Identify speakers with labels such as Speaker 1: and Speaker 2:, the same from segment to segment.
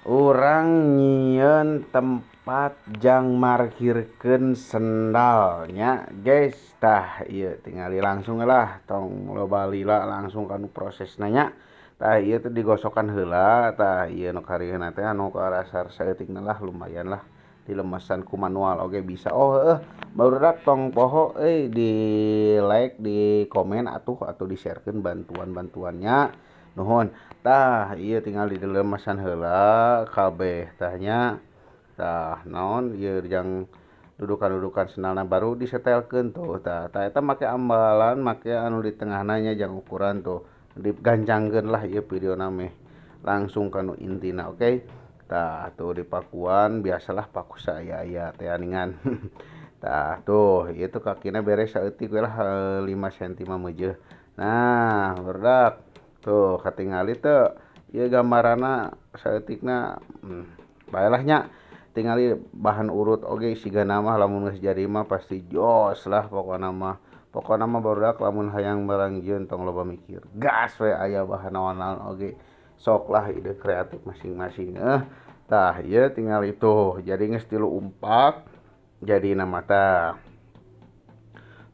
Speaker 1: Urang nyieun tempat jang markirkeun sendalnya guys, tah ieu tingali langsung lah tong loba lila langsung kanu prosesna nya. Tah ieu teh digosokan heula, tah ieu nu kariheuna teh anu karasa saeutikna lah lumayan lah dilemesan ku manual oge bisa. Oh heueuh, barudak tong poho di like, di komen atuh di-sharekeun bantuan-bantuannya. Nuhun. Tah ieu tinggal dilemesan heula kabeh tah nya. Tah naon ieu jang dudukan-dudukan sendalna baru disetelkeun tuh. Tah eta make ambalan make anu di tengahna nya jang ukuran tuh. Digancangkeun lah ieu videona meh langsung kanu intina oke. Tah tuh dipakuan biasalah paku saaya-aya teh aningan. Tah tuh ieu tuh kakina beres saeutik we lah 5 senti mah meujeuh. Nah barudak tuh katingali teu ieu gambaranna saeutikna baelah nya tingali bahan urut oge sigana mah lamun geus jadi mah pasti jos lah pokona mah barudak lamun hayang melangjieun tong loba mikir gas we aya bahan naon-naon oge sok lah ide kreatif masing-masing tah ieu tinggal itu jadi geus 3 umpak jadina mah tah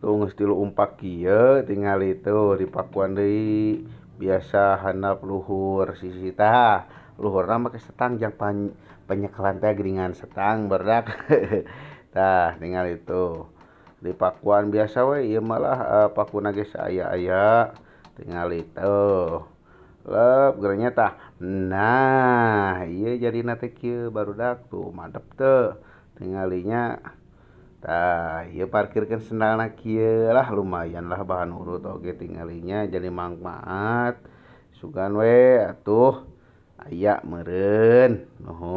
Speaker 1: tuh geus 3 umpak kieu tinggal itu dipakuan deui biasa handap luhur sisi tah luhurna make setang jang panyekelan teh geuningan setang barudak tah tinggal itu dipakuan biasa we ieu malah pakuna ge saaya-aya tinggal itu leup geureunya tah nah ieu jadina teh kieu barudak tuh mantep teu tingalinya. Tah ieu parkirkeun sendalna kieu lah lumayan lah bahan urut oge tingalinya jadi mangmaat sugan we atuh aya meureun nuhun.